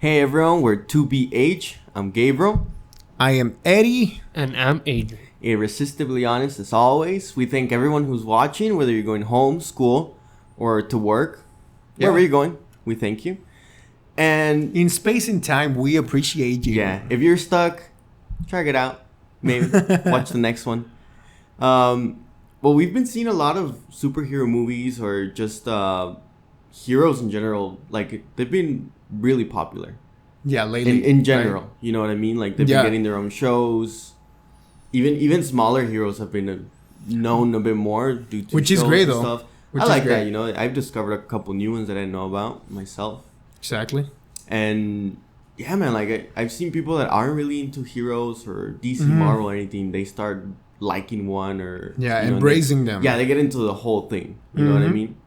Hey everyone, we're 2BH. I'm Gabriel. I am Eddie. And I'm Adrian. Irresistibly honest as always. We thank everyone who's watching, whether you're going home, school, or to work. Wherever you're going, we thank you. And in space and time, we appreciate you. Yeah, if you're stuck, check it out. Maybe watch the next one. Well, we've been seeing a lot of superhero movies or just heroes in general. Like, they've been really popular. Yeah, lately. In general, right? You know what I mean? Like, they've been getting their own shows. Even smaller heroes have been known a bit more due to which is great, though. Stuff. I like that, you know. I've discovered a couple new ones that I didn't know about myself. Exactly. And yeah, man, like I've seen people that aren't really into heroes or DC, Marvel or anything. They start liking one or embracing them. Yeah, they get into the whole thing. You know what I mean?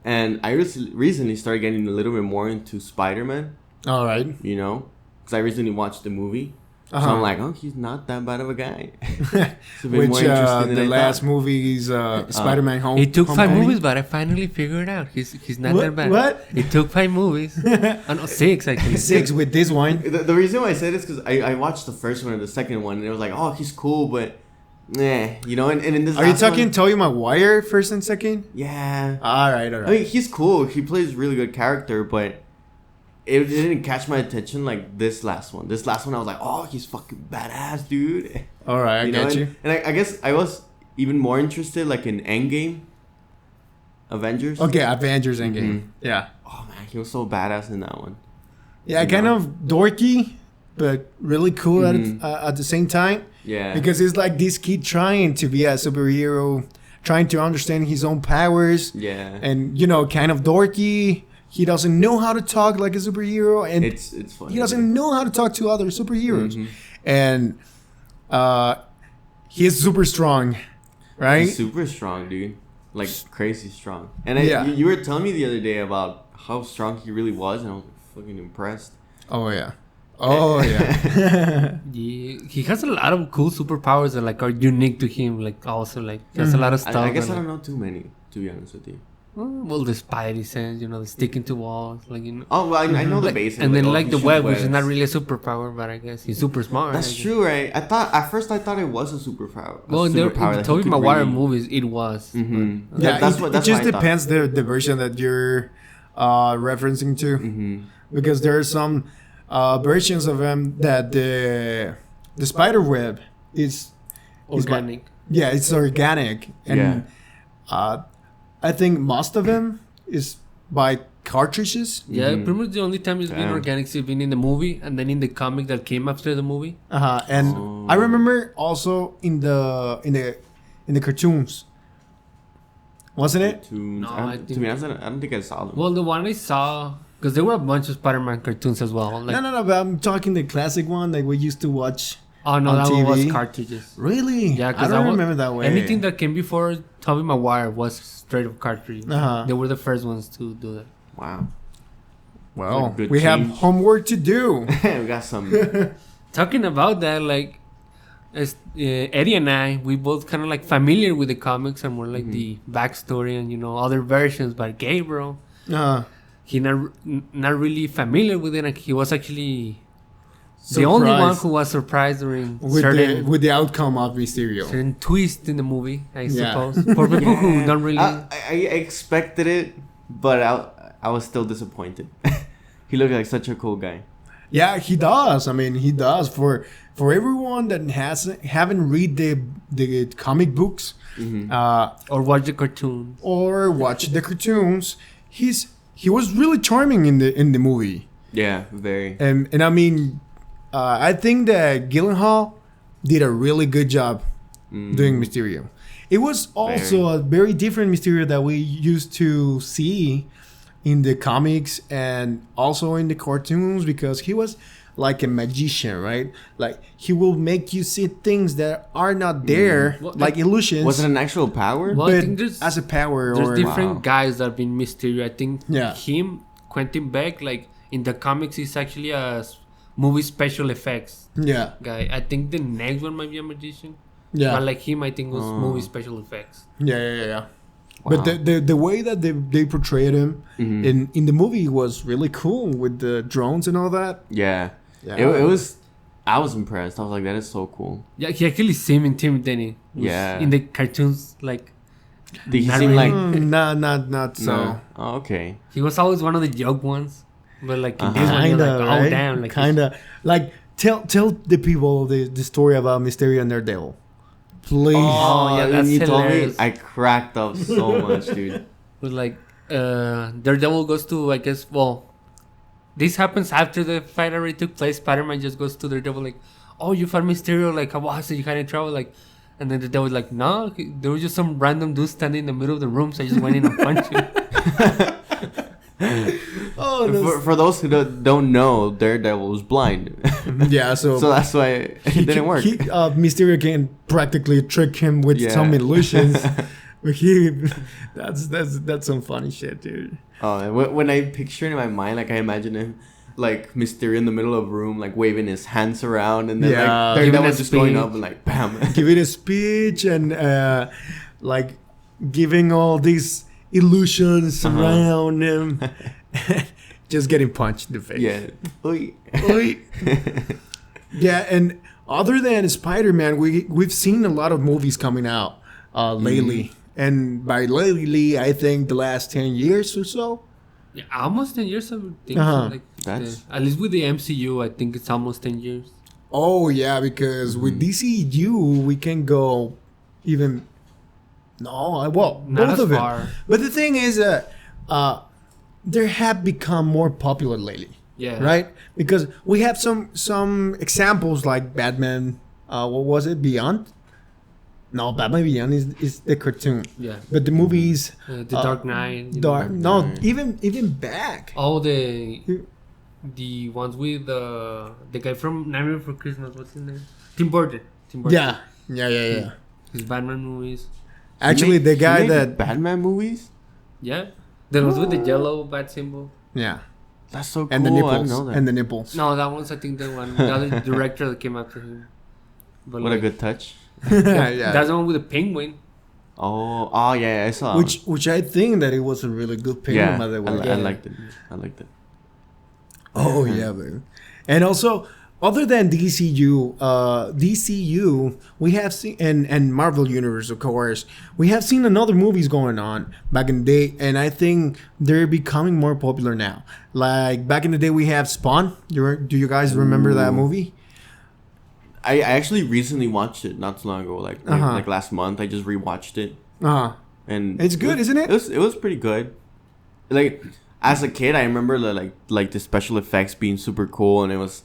And I recently started getting a little bit more into Spider-Man. All right. You know, because I recently watched the movie. So I'm like, oh, he's not that bad of a guy. Which the last movie is Spider-Man Home. It took 5 Homecoming. movies, but I finally figured it out. He's not that bad. What? It took 5 movies. Oh, no, 6 actually. 6 with this one. The reason why I said this is because I watched the first one and the second one, and it was like, oh, he's cool, but you know. And in this, are you talking Tobey Maguire first and second? Yeah. All right. I mean, he's cool. He plays really good character, but it didn't catch my attention like this last one. This last one, I was like, oh, he's fucking badass, dude. All right, I get you. And I guess I was even more interested, like, in Endgame. Avengers. Okay, Avengers Endgame. Yeah. Oh, man, he was so badass in that one. Yeah, kind of dorky, but really cool at the same time. Yeah. Because it's like this kid trying to be a superhero, trying to understand his own powers. Yeah. And, you know, kind of dorky. He doesn't know how to talk like a superhero, and it's funny. He doesn't know how to talk to other superheroes, and he's super strong, right? He's super strong, dude. Like crazy strong. And you were telling me the other day about how strong he really was, and I was fucking impressed. Oh yeah. Oh yeah. He has a lot of cool superpowers that like are unique to him. Like also like he has a lot of stuff. I guess I don't know too many, to be honest with you. Well, the Spidey sense, you know, the sticking to walls, like, you know. Oh, well, I know the basics. And then like the web, which is not really a superpower, but I guess he's super smart. That's true, right? At first I thought it was a superpower. Well, in the Tobey Maguire movies, it was. Yeah, it just depends the version that you're referencing to, because there are some versions of him that the spider web is organic. It's organic, and I think most of them is by cartridges. Yeah, pretty much the only time it's been organic has been in the movie, and then in the comic that came after the movie. And I remember also in the cartoons. Wasn't it? No, to be honest, I don't think I saw them. Well, the one I saw, because there were a bunch of Spider-Man cartoons as well. Like, no, but I'm talking the classic one that we used to watch. Oh no, that one was cartridges. Really? Yeah, I don't remember that way. Anything that came before Tobey Maguire was straight up cartridges. They were the first ones to do that. Wow. Well, we have homework to do. We got some. Talking about that, like, as Eddie and I, we both kind of like familiar with the comics and more like the backstory and, you know, other versions. But Gabriel, he not really familiar with it, and he was actually the only one who was surprised during with the outcome of Mysterio. Certain twist in the movie, I suppose. For people who don't really... I expected it, but I was still disappointed. He looked like such a cool guy. Yeah, he does. I mean, he does. For everyone that haven't read the comic books... or watch the cartoons. He was really charming in the movie. Yeah, very. And I mean... I think that Gyllenhaal did a really good job doing Mysterio. It was also a very different Mysterio that we used to see in the comics and also in the cartoons, because he was like a magician, right? Like he will make you see things that are not there, like illusions. Was it an actual power? Well, I think as a power. There's different guys that have been Mysterio. I think him, Quentin Beck, like in the comics, is actually a movie special effects guy. I think the next one might be a magician. But like him, I think was movie special effects. Yeah. But the way that they portrayed him in the movie was really cool with the drones and all that. Yeah. It was. I was impressed. I was like, that is so cool. Yeah, he actually seemed intimidating. Yeah. In the cartoons, like. Did he seem like? Not so. No. Oh, okay. He was always one of the joke ones, but like in this one, you're like, right? oh damn, like kinda like tell the people the story about Mysterio and Daredevil, please. Oh yeah, that's you told me, hilarious. I cracked up so much, dude. But like, Daredevil goes to, I guess, well, this happens after the fight already took place. Spider-Man just goes to Daredevil like, oh, you found Mysterio, like, how was it? You kind of trouble, like. And then the devil's like, no, there was just some random dude standing in the middle of the room, so I just went in and punched him. For those who don't know, Daredevil was blind. Yeah, so that's why it didn't work. Mysterio can practically trick him with some illusions. But that's some funny shit, dude. Oh, when I picture it in my mind, like I imagine him like Mysterio in the middle of a room, like waving his hands around, and then like Daredevil just going up and like bam, giving a speech and like giving all these illusions around him, just getting punched in the face. Yeah. Oy. Oy. Yeah, and other than Spider-Man, we've seen a lot of movies coming out lately, and by lately, I think the last 10 years or so. Yeah, almost 10 years, I would think. Like, That's at least with the MCU, I think it's almost 10 years. Oh, yeah, because with DCU, we can go even... No, well, Not both as of it. far. But the thing is that they have become more popular lately. Yeah. Right? Because we have some examples like Batman, what was it, Beyond? No, Batman Beyond is the cartoon. Yeah. But the movies... The Dark Knight. Even back. Oh, the ones with the guy from Nightmare Before Christmas. What's his name? Tim Burton. Yeah. His Batman movies. Actually, the guy that... Batman movies. Yeah. The ones with the yellow bat symbol. Yeah. That's so cool. And the I didn't nipples. know that. And the nipples. No, that one's I think the one. The other director that came after him. But What a good touch. Yeah. That's the one with the penguin. Oh yeah, I saw. Which I think that it was a really good penguin, yeah, by the way. I liked it. I liked it. Oh yeah, man. And also, other than DCU, we have seen and Marvel Universe, of course, we have seen another movies going on back in the day, and I think they're becoming more popular now. Like back in the day, we have Spawn. Do you guys remember that movie? I actually recently watched it not too long ago, like last month. I just rewatched it. And it's good, isn't it? It was pretty good. Like as a kid, I remember like the special effects being super cool, and it was,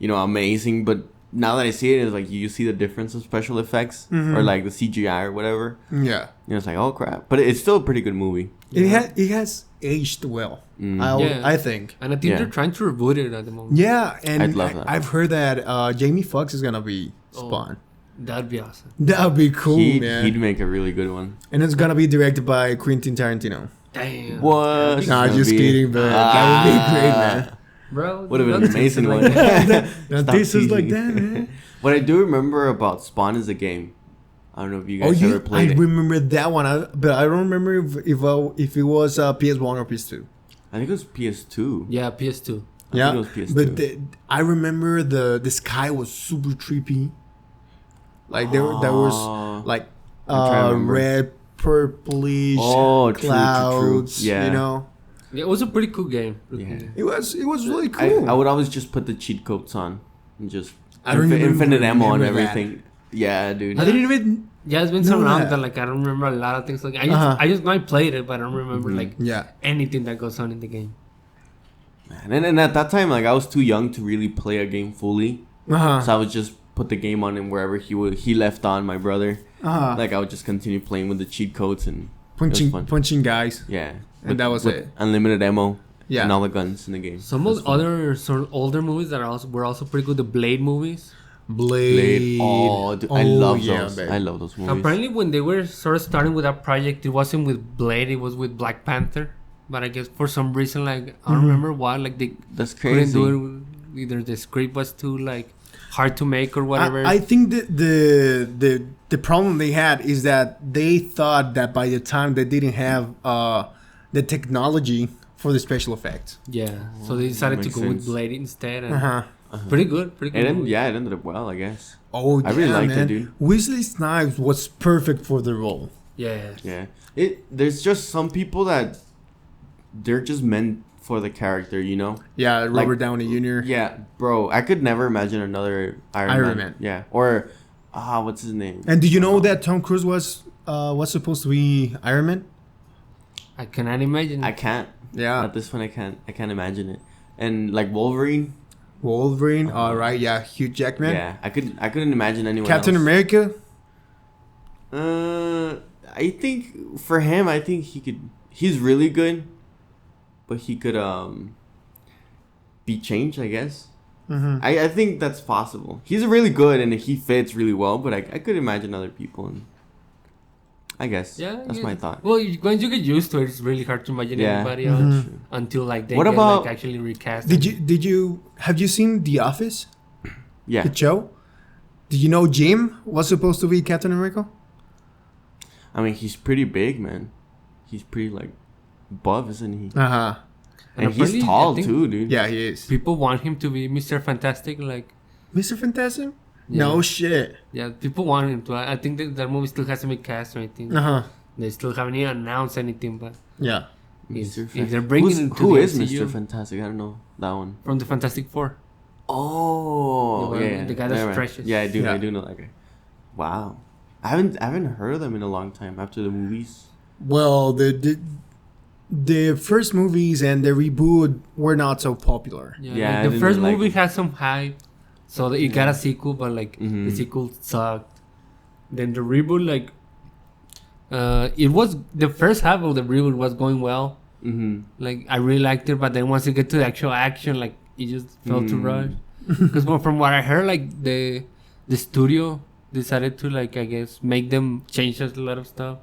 amazing. But now that I see it, it's like you see the difference of special effects or like the CGI or whatever. Yeah. It's like, oh crap! But it's still a pretty good movie. It has aged well. I think. And I think they're trying to reboot it at the moment. Yeah, and I'd love that. I've heard that Jamie Foxx is gonna be Spawn. That'd be awesome. That'd be cool, man. He'd make a really good one. And it's gonna be directed by Quentin Tarantino. Damn. What? Nah, just kidding, but that would be great, man. Bro, would have been an amazing one. This is like that, man. What I do remember about Spawn is the game. I don't know if you guys ever played it. I remember that one, but I don't remember if it was PS1 or PS2. I think it was PS2. Yeah, PS2. I think it was PS2. But I remember the sky was super trippy. Like there was like red, purplish clouds. Yeah. Yeah, it was a pretty cool game. Yeah. It was really cool. I would always just put the cheat codes on and just infinite ammo and everything. That. Yeah, dude. I didn't even. Yeah, it's been so long that like I don't remember a lot of things. Like I just know I played it, but I don't remember anything that goes on in the game. Man, and at that time, like I was too young to really play a game fully, so I would just put the game on and wherever he left on, my brother. Like I would just continue playing with the cheat codes and punching guys. Yeah, and that was it. Unlimited ammo. Yeah, and all the guns in the game. Some of the other sort of older movies that were also pretty good. The Blade movies. Blade. Oh, dude, I love those. Babe. I love those movies. Apparently, when they were sort of starting with that project, it wasn't with Blade. It was with Black Panther. But I guess for some reason, like I don't remember why, like they couldn't do it. Either the script was too like hard to make or whatever. I think that the problem they had is that they thought that by the time they didn't have the technology for the special effects. Yeah, so they decided to go with Blade instead. And Pretty good. It ended up well, I guess. Oh, I really liked man. it, dude. Wesley Snipes was perfect for the role. Yeah. Yeah. There's just some people that they're just meant for the character, you know? Yeah, Robert Downey Jr. Yeah, bro. I could never imagine another Iron Man. Yeah. Or what's his name? And do you know that Tom Cruise was supposed to be Iron Man? I cannot imagine. I can't. Yeah. At this one, I can't imagine it. And like Wolverine. All right. Yeah, Hugh Jackman. Yeah, I couldn't imagine anyone Captain else. America. I think for him, I think he could. He's really good, but he could be changed, I guess. Mm-hmm. I think that's possible. He's really good and he fits really well, but I could imagine other people. And I guess that's my thought. Well, once you get used to it, it's really hard to imagine anybody else until like they actually recast. Have you seen The Office? Yeah. The show? Did you know Jim was supposed to be Captain America? I mean, he's pretty big, man. He's pretty like buff, isn't he? And he's tall too, dude. Yeah, he is. People want him to be Mr. Fantastic, like Mr. Fantastic. Yeah. No shit. Yeah, people want him to. I think that movie still hasn't been cast or anything. They still haven't even announced anything, but yeah. If they're bringing him to who the is MCU, Mr. Fantastic? I don't know that one. from the Fantastic Four. Oh, yeah. The guy that's precious. Yeah, I do know that guy. Wow, I haven't heard of them in a long time after the movies. Well, the first movies and the reboot were not so popular. Yeah, like the first movie had some hype, so it got a sequel, but like the sequel sucked. Then the reboot, like, it was the first half of the reboot was going well. Like I really liked it, but then once you get to the actual action, like it just felt too rushed. Because from what I heard, like the studio decided to, like, I guess make them change a lot of stuff.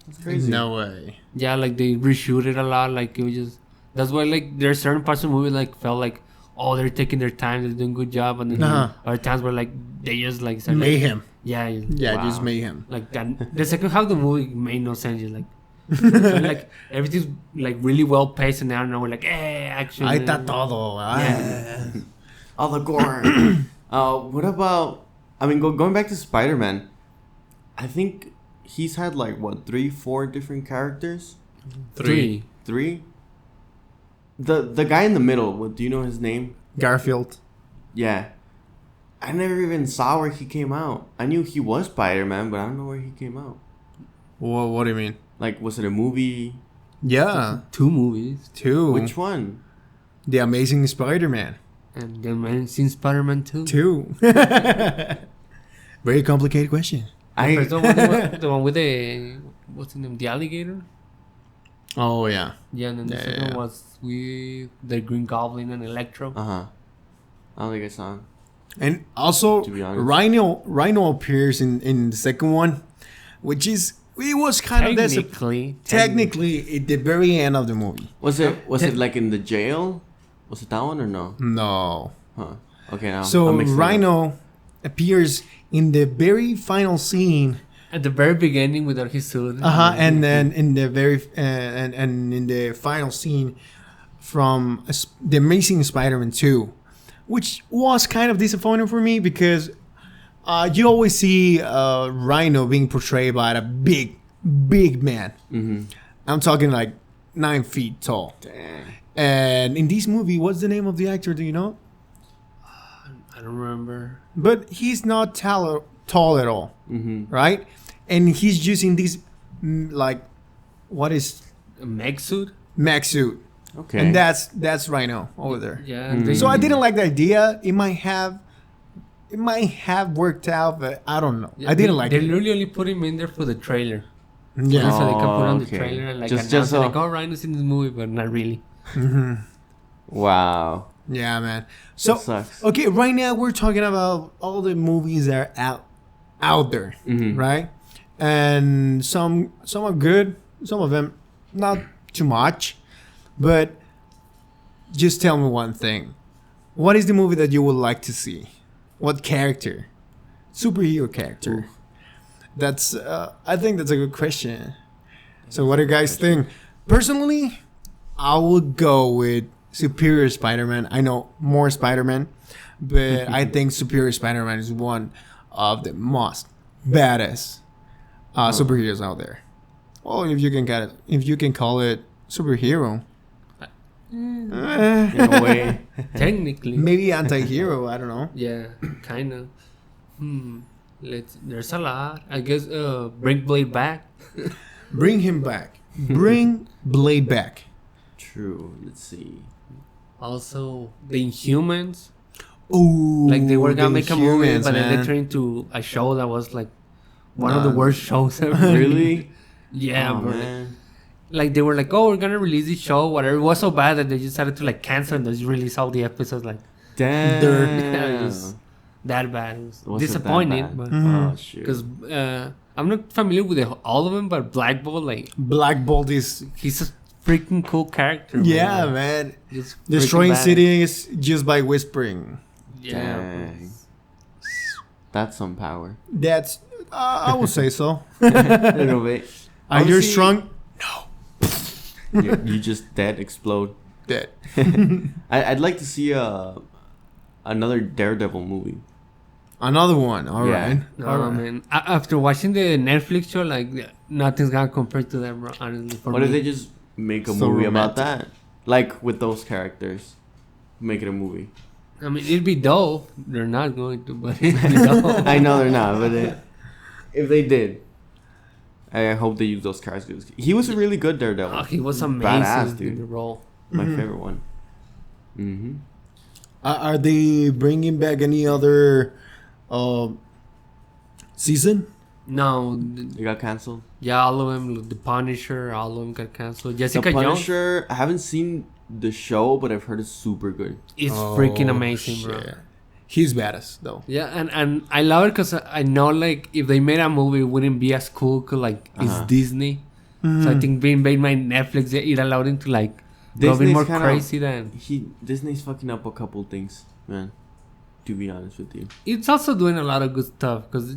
That's crazy. No way. Yeah, like they reshoot it a lot. Like it was just that's why like there are certain parts of the movie like felt like they're taking their time, they're doing a good job, and then other times where like they just like started, mayhem. Just mayhem. Like that, the second half of the movie made no sense. Just like like everything's like really well paced, and now we're like action. Ahí está todo. Yeah. All the gore. What about? I mean, going back to Spider-Man, I think he's had like what 3-4 different characters. Three. The guy in the middle. Do you know his name? Garfield. Yeah. I never even saw where he came out. I knew he was Spider-Man, but I don't know where he came out. What do you mean? Like, was it a movie? Yeah. 2 movies. 2. Which one? The Amazing Spider-Man. And the Amazing Spider-Man 2. 2. Very complicated question. The first one was the one with the what's his name? The alligator. Oh yeah. Yeah, and then the second one was with the Green Goblin and Electro. I don't think I saw him. And also, to be honest, Rhino appears in the second one, which is it was kind of technically at the very end of the movie. Was it like in the jail? Was it that one or no? No. Huh. Okay, now. So Rhino appears in the very final scene. At the very beginning without his suit. And then in the very and in the final scene from the Amazing Spider-Man 2, which was kind of disappointing for me because you always see Rhino being portrayed by a big man. I'm talking like 9 feet tall. Dang. And in this movie, what's the name of the actor? Do you know? I don't remember. But he's not tall at all, right? And he's using this like, what is a mech suit? Mech suit. Okay. And that's Rhino over there. Yeah. So I didn't like the idea. It might have worked out, but I don't know. I didn't like they it. They literally only put him in there for the trailer. Yeah. So they can put on the trailer and like announce so. like, Rhino's in this movie, but not really. Wow. Yeah, man. So that sucks. Okay, right now we're talking about all the movies that are out there, right? And some are good, some of them not too much. But just tell me one thing: what is the movie that you would like to see? What character? Superhero character. That's I think that's a good question. So what do you guys think? Personally, I would go with Superior Spider-Man. I know more Spider-Man, but I think Superior Spider-Man is one of the most badass superheroes out there. Well, if you can call it superhero. In a way. Technically. Maybe anti-hero, I don't know. Yeah, kind of. There's a lot. I guess bring Blade back. Bring him back. Bring Blade back. True. Let's see. Also, the Inhumans. Ooh, Like they were gonna make a movie, Inhumans, but then they man. turned into a show that was like one of the worst shows ever. Really? Yeah, Oh, bro. man. Like they were like, oh, we're gonna release this show, whatever. It was so bad that they just decided to like cancel and just release all the episodes like Damn. Yeah, it was that bad. It was Was it that disappointing, bad? but Oh, shoot. because I'm not familiar with all of them, but Black Bolt, like Black Bolt is he's a freaking cool character. yeah, man. man. Just Destroying freaking bad. cities just by whispering. Yeah, Dang. That's some power. That's I would say so. A little bit. Are you Honestly, strong? You just dead, explode. Dead. I'd like to see another Daredevil movie. Another one. All Yeah. right. No, All right. man. After watching the Netflix show, like nothing's gonna compare to that, bro. Honestly, for What me. if they just make a So movie about romantic. that? Like with those characters. Make it a movie. I mean, it'd be dope. They're not going to, but it'd be dope. I know they're not, but if they did, I hope they use those characters. He was a really good Daredevil. Oh, he was amazing Badass, in dude. the role. My favorite one. Mm-hmm. Are they bringing back any other season? No, It got canceled. yeah, all of them, the Punisher, all of them got canceled. Jessica The Jones Punisher, I haven't seen the show, but I've heard it's super good. is Oh, freaking amazing, bro. shit. He's badass though. Yeah, and I love it because I know like if they made a movie, it wouldn't be as cool because like it's Disney. So I think being made by Netflix, it allowed him to like go a bit Disney's more kinda- crazy than. Disney's fucking up a couple things, man. To be honest with you. It's also doing a lot of good stuff because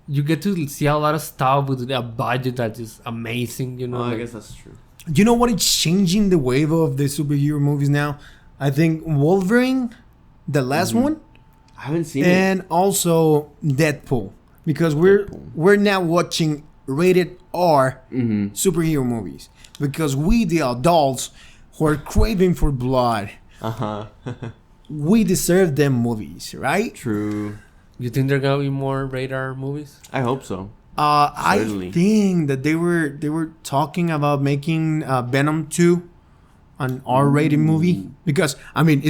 you get to see a lot of stuff with a budget that is amazing, you know. Oh, I like- guess that's true. You know what? It's changing the wave of the superhero movies now. I think Wolverine, the last one, I haven't seen it. and also Deadpool, because we're now watching rated R superhero movies because we the adults who are craving for blood, we deserve them movies, right? True. You think there gonna be more radar movies? I hope so. I Certainly. think that they were talking about making Venom 2 an R-rated movie because I mean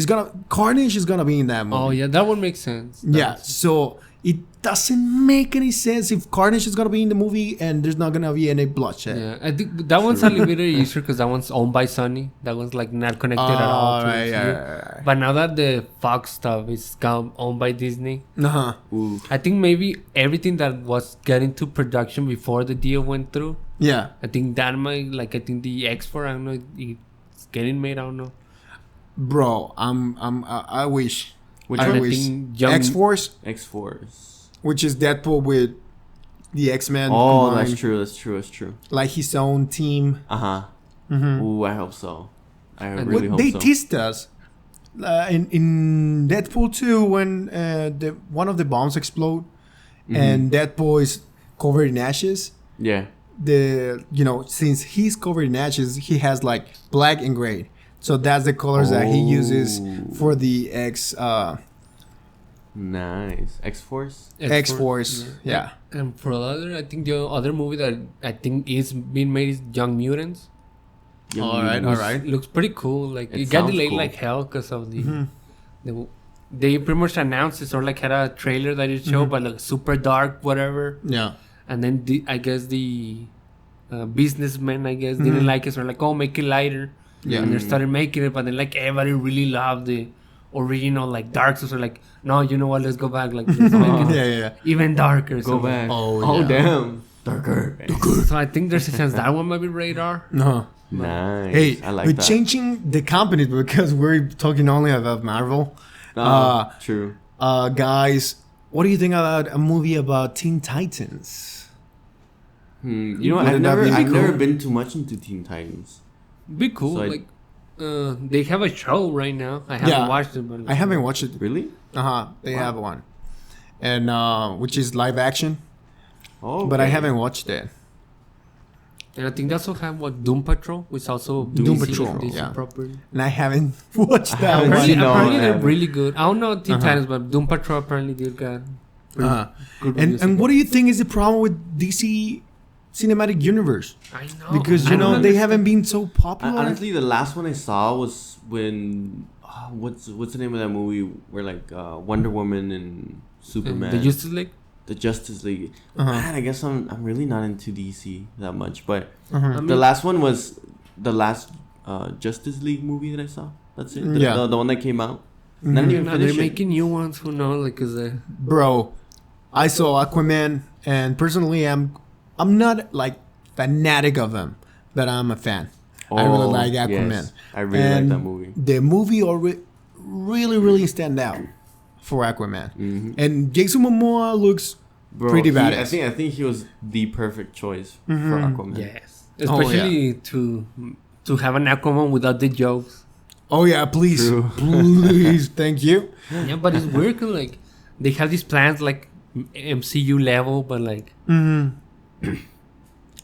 Carnage is gonna be in that movie. Oh yeah, that would make sense. Yeah, so it doesn't make any sense if Carnage is gonna be in the movie and there's not gonna be any bloodshed. Yeah, I think that one's a little bit easier because that one's owned by Sony. That one's like not connected at all. To right, the yeah, studio. right. But now that the Fox stuff is owned by Disney, Uh-huh. Ooh. I think maybe everything that was getting to production before the deal went through, Yeah. I think that might I think the X4, I don't know, it's getting made. I don't know. Bro, I wish. Which I one? wish. think Young- X-Force, X-Force. which is Deadpool with the X-Men. Oh, combined, that's true. That's true. That's true. Like his own team. Uh-huh. Mhm. Ooh, I hope so. I And really hope They so. teased us in Deadpool 2 when one of the bombs explode and Deadpool is covered in ashes. Yeah. Since he's covered in ashes, he has like black and gray. So that's the colors that he uses Oh. for the Nice. X-Force? X-Force. Yeah. And for other, I think the other movie that I think is being made is Young Mutants. Young All right, Mutants. all right. Looks pretty cool. Like It it got sounds delayed cool. like hell because of they pretty much announced it or like had a trailer that it showed, but like super dark, whatever. Yeah. And then I guess the businessmen didn't like it, so like, oh, make it lighter. Yeah. And they started making it, but then like everybody really loved the original like dark. So like, no, you know what? Let's go back. Like, let's make it Yeah. even darker. Go back. Oh, yeah. Damn. Darker. So I think there's a chance that one might be radar. No. Nice. Hey, I like we're that. changing the companies because we're talking only about Marvel. True. Guys, what do you think about a movie about Teen Titans? You know, Wouldn't that be I've never cool? been too much into Teen Titans. Be cool. So like, they have a show right now. I haven't watched it, but I haven't watched it. Really? They have one, and which is live action. Oh, But I okay. haven't watched it. And I think they also have Doom Patrol, which is also Doom DC, Patrol, DC yeah. property. And I haven't watched that haven't one. seen Apparently, No, apparently I they're haven't. really good. I don't know Teen Titans, but Doom Patrol apparently did got pretty good reviews. And what do you think is the problem with DC Cinematic Universe? I know. Because I you don't know they understand. haven't been so popular. Honestly, the last one I saw was when what's the name of that movie where like Wonder Woman and Superman, The Justice League. the Justice League. Uh-huh. Man, I guess I'm really not into DC that much, but I mean, the last one was the last Justice League movie that I saw. That's it. Yeah. The one that came out. And I didn't even now finish they're it. making new ones. Who knows? Like, cause Bro, I saw Aquaman, and personally, I'm not like fanatic of him, but I'm a fan. I really like Aquaman. Yes, I really like And that movie. The movie really stand out for Aquaman, and Jason Momoa looks Bro, pretty I badass. think he was the perfect choice for Aquaman. yes, Oh, especially to have an Aquaman without the jokes. Oh yeah, please, True. please, thank you. Yeah, but it's weird 'cause, like they have these plans like MCU level, but like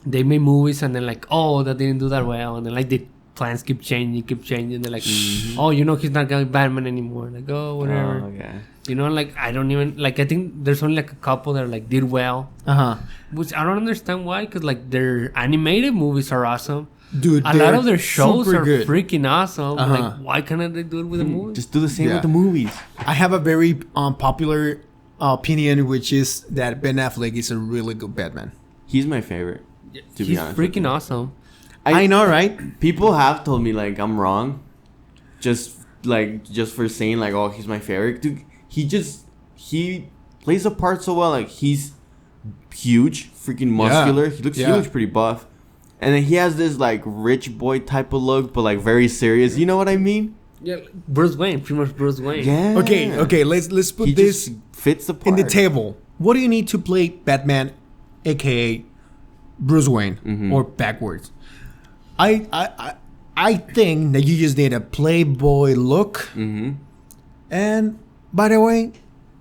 they make movies and then like, oh, that didn't do that well, and then like the plans keep changing. They're like, oh, you know, he's not gonna be Batman anymore. Like, oh, whatever. Oh, yeah. You know, like I don't even like. I think there's only like a couple that like did well, which I don't understand why. Cause like their animated movies are awesome. Dude, A lot they're of their shows super are good. freaking awesome. Like, why can't they do it with a movie? Just do the same Yeah. with the movies. I have a very popular opinion, which is that Ben Affleck is a really good Batman. He's my favorite. To be He's honest with freaking awesome. I know, right? People have told me like I'm wrong, just for saying like, oh, he's my favorite. Dude, he plays a part so well. Like he's huge, freaking muscular. He looks huge, pretty buff, and then he has this like rich boy type of look, but like very serious. You know what I mean? Yeah, Bruce Wayne, pretty much Bruce Wayne. Yeah. Okay. Let's put He this just fits the part in the table. What do you need to play Batman, aka Bruce Wayne, or backwards? I think that you just need a playboy look, and by the way,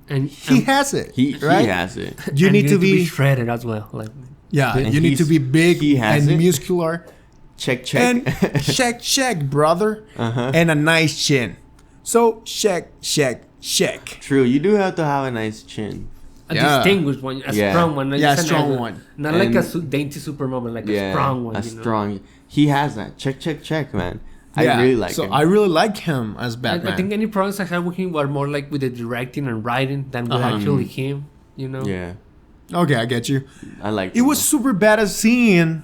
And he has it. He right? has it. You and need to be shredded as well. Like, yeah. And You need to be big he has and it. muscular. Check. And check, brother, and a nice chin. So check. True, you do have to have a nice chin. a Yeah. distinguished one, a Yeah. strong one. Not Yeah, just strong an- one. Not like And- a dainty Superman, but like a strong one. A you know? strong. He has that. Check, man. Yeah. I really like so him. I really like him as Batman. I think any problems I had with him were more like with the directing and writing than with actually him. You know. yeah, Okay, I get you. I like. It was super badass seeing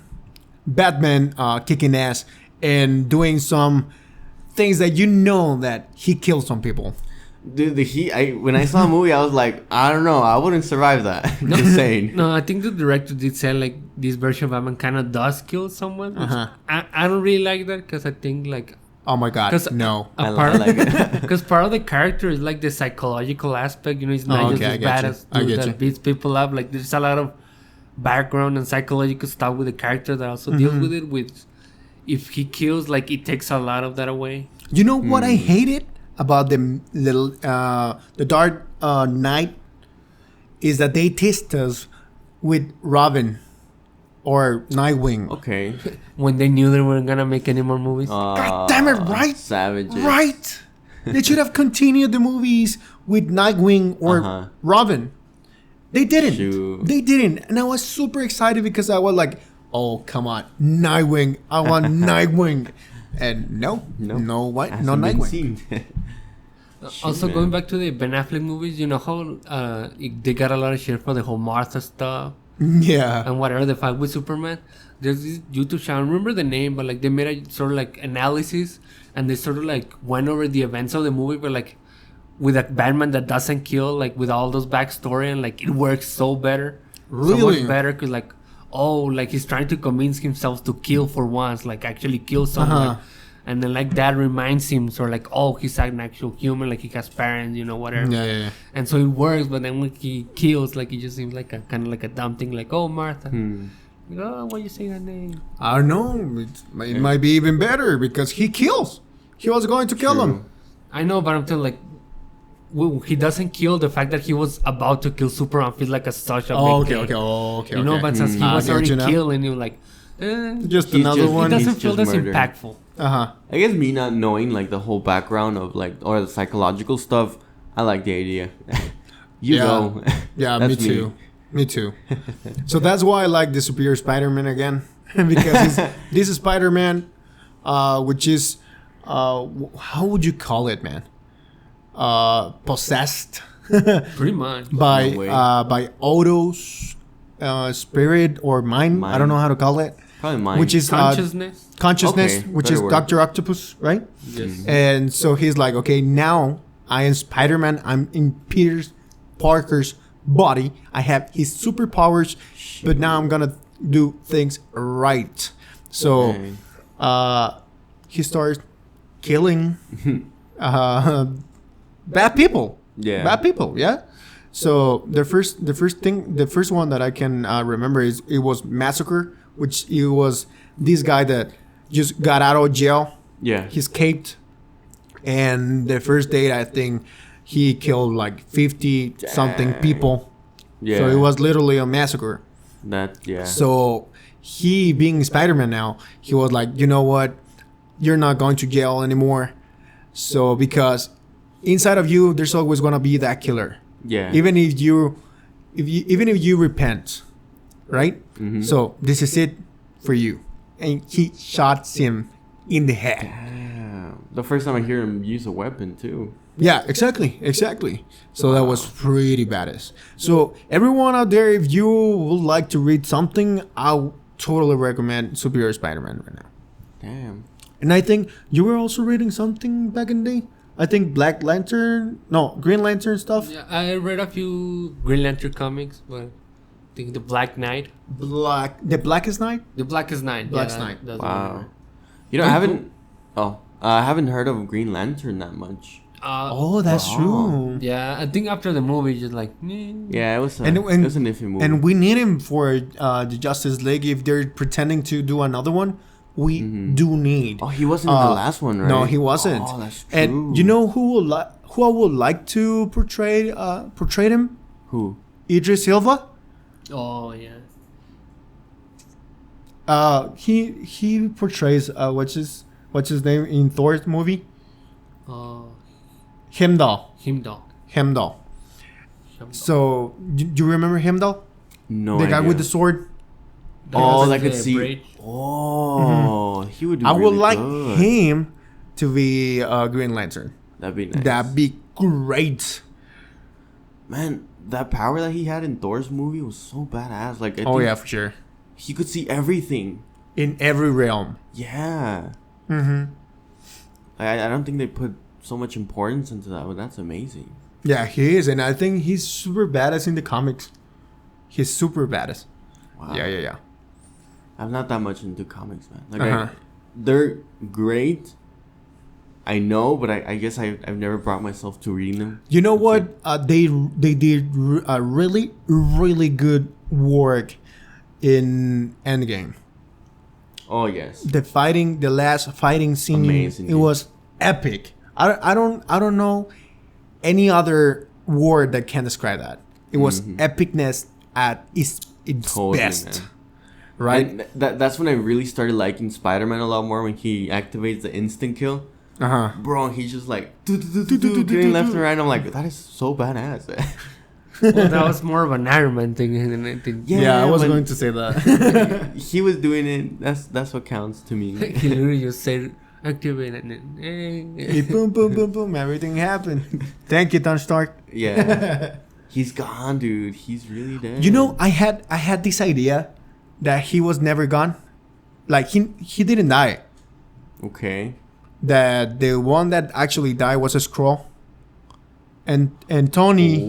Batman kicking ass and doing some things that you know that he killed some people. Dude, when I saw the movie, I was like, I don't know, I wouldn't survive that. Just saying. No, I think the director did say like this version of Batman kind of does kill someone. Which I don't really like that because I think like Oh my god, 'Cause- no. a I part like it. because part of the character is like the psychological aspect. You know, it's not Oh, just okay, I this get you. badass I dude get that you. beats people up. Like there's a lot of background and psychological stuff with the character that also deals with it. With if he kills, like it takes a lot of that away. You know what I hated about the little the Dark Knight is that they test us with Robin or Nightwing. Okay. When they knew they weren't gonna make any more movies. God damn it, right? Savages. Right. They should have continued the movies with Nightwing or Robin. They didn't. Shoot. They didn't. And I was super excited because I was like, oh, come on. Nightwing. I want Nightwing. And no what? No Hasn't been Nightwing. seen. Also, man. going back to the Ben Affleck movies, you know how they got a lot of shit for the whole Martha stuff Yeah. and whatever the fight with Superman. There's this YouTube channel, I don't remember the name, but like they made a sort of like analysis and they sort of like went over the events of the movie, but like with a Batman that doesn't kill, like with all those backstory, and like it works so better, so Really? much better, because like, oh, like he's trying to convince himself to kill for once, like actually kill someone. and then like that reminds him, sort of like, oh, he's an actual human, like he has parents, whatever. Yeah. And so it works, but then when he kills, like it just seems like a kind of like a dumb thing, like, oh, Martha. Like, oh, why you say that name? I don't know. It might be even better because he kills. He was going to kill him. I know, but I'm telling like, he doesn't kill. The fact that he was about to kill Superman feels like such a big thing. Okay. But since he was already killed, and you're like, just another one. It doesn't feel as impactful. I guess me not knowing like the whole background of like or the psychological stuff, I like the idea. Go. Yeah, me too. Me too. So that's why I like the Superior Spider-Man again, because this is Spider-Man, which is how would you call it, man? Possessed. Pretty much by Otto's spirit or mind. I don't know how to call it. Probably mind. Which is consciousness. Okay, which is Dr. Octopus, right? Yes. And so he's like, okay, now I am Spider-Man. I'm in Peter Parker's body. I have his superpowers, but now I'm gonna do things right. So he starts killing bad people. Bad people. Yeah. So the first one that I can remember is it was Massacre, which it was this guy that just got out of jail. Yeah. He escaped, and the first day I think he killed like 50 something people. Yeah. So it was literally a massacre. So he being Spider-Man now, he was like, you know what, you're not going to jail anymore. So because inside of you, there's always gonna be that killer. Yeah. Even if you repent, right? Mm-hmm. So this is it for you, and he shots him in the head. Damn. The first time I hear him use a weapon too. Yeah, exactly. So that was pretty badass. So everyone out there, if you would like to read something, I would totally recommend Superior Spider-Man right now. Damn. And I think you were also reading something back in the day. I think Green Lantern stuff. Yeah, I read a few Green Lantern comics, but I think the Black Knight. The Blackest Night? The Blackest Night. Blackest Night. Wow. I haven't heard of Green Lantern that much. That's true. Yeah, I think after the movie, just like... Yeah, it was an iffy movie. And we need him for the Justice League. If they're pretending to do another one, we do need. Oh, he wasn't in the last one, right? No, he wasn't. Oh, that's true. And you know who I would like to portray him? Who? Idris Elba. Oh yeah. He portrays what's his name in Thor's movie? Heimdall. So do you remember Heimdall? No. The guy with the sword. I could see. Braid. Oh, he would. I would like him to be Green Lantern. That'd be nice. That'd be great. Man, that power that he had in Thor's movie was so badass. Like, for sure. He could see everything in every realm. Yeah. Mm-hmm. I don't think they put so much importance into that, but that's amazing. Yeah, he is, and I think he's super badass in the comics. He's super badass. Wow. Yeah. I'm not that much into comics, man. Like, they're great. I know, but I guess I've never brought myself to reading them. You know what? They did a really, really good work in Endgame. Oh yes. The last fighting scene. Amazing. It was epic. I don't know any other word that can describe that. It was epicness at its best. Man. Right? And that's when I really started liking Spider-Man a lot more, when he activates the instant kill. Bro, he's just like getting left and right. I'm like, that is so badass. Well, that was more of an Iron Man thing. Yeah, I was going to say that. He was doing it. That's what counts to me. He literally just said activate it, and then boom, boom, boom, boom. Everything happened. Thank you, Tony Stark. Yeah, he's gone, dude. He's really dead. You know, I had this idea that he was never gone. Like he didn't die. Okay. That the one that actually died was a Skrull. And Tony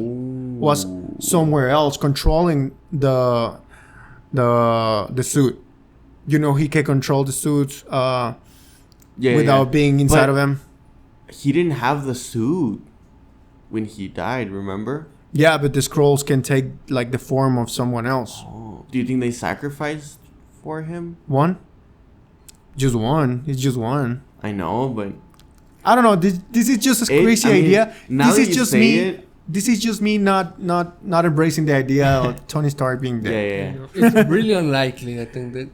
was somewhere else controlling the suit. You know, he can control the suit without being inside of him. He didn't have the suit when he died, remember? Yeah, but the scrolls can take like the form of someone else. Oh, do you think they sacrificed for him? One? Just one. It's just one. I know, but I don't know. This is just a crazy idea. This is just me. This is just me not embracing the idea of Tony Stark being dead. Yeah. It's really unlikely. I think that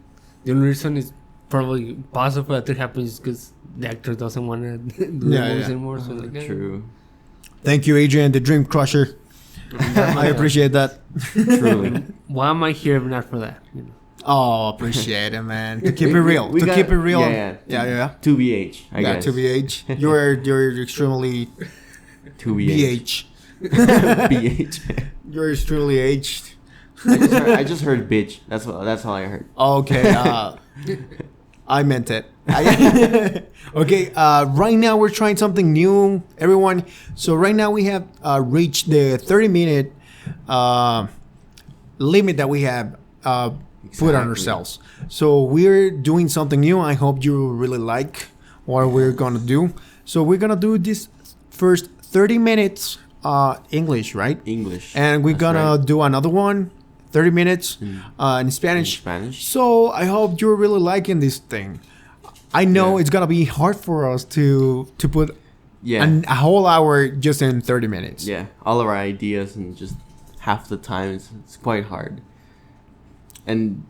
the only reason is probably possible that it happens because the actor doesn't want to do movies anymore. So True. Thank you, Adrian, the Dream Crusher. I appreciate that. Truly. Why am I here if not for that? You know? Oh, appreciate it, man. To keep it real. Keep it real. Yeah. 2BH, I guess. 2BH. You're extremely 2BH. BH. BH. You're extremely aged. I just heard bitch. That's all I heard. Okay. I meant it. Okay. Right now we're trying something new, everyone. So right now we have reached the 30-minute limit that we have put on ourselves. So we're doing something new. I hope you really like what we're gonna do. So we're gonna do this first 30 minutes English, right? English. And we're gonna do another one, 30 minutes in Spanish. So I hope you're really liking this thing. I know it's gonna be hard for us to put a whole hour just in 30 minutes. Yeah, all of our ideas and just half the time it's quite hard. And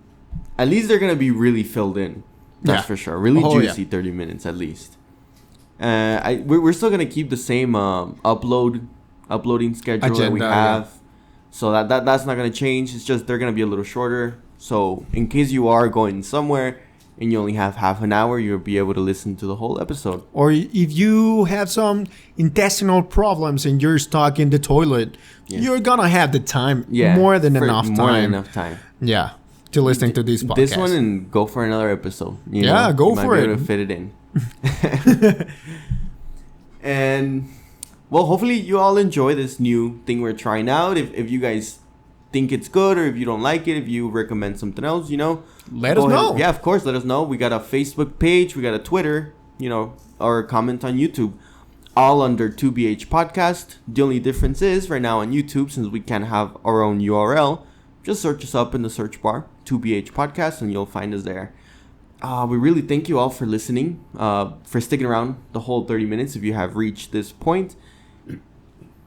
at least they're gonna be really filled in. That's for sure. Really juicy 30 minutes at least. We're still gonna keep the same uploading schedule that we have. So that's not gonna change. It's just they're gonna be a little shorter. So in case you are going somewhere and you only have half an hour, you'll be able to listen to the whole episode. Or if you have some intestinal problems and you're stuck in the toilet, you're gonna have the time. More than enough time. Yeah. To listen to this podcast. This one and go for another episode. Go for it. You might be able to fit it in. And well, hopefully you all enjoy this new thing we're trying out. If you guys think it's good or if you don't like it, if you recommend something else, let us know. Yeah, of course, let us know. We got a Facebook page, we got a Twitter, or comment on YouTube. All under 2BH Podcast. The only difference is right now on YouTube, since we can't have our own URL, just search us up in the search bar, 2BH Podcast, and you'll find us there. We really thank you all for listening, for sticking around the whole 30 minutes if you have reached this point.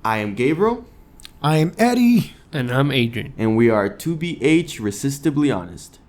I am Gabriel. I am Eddie. And I'm Adrian. And we are 2BH Resistibly Honest.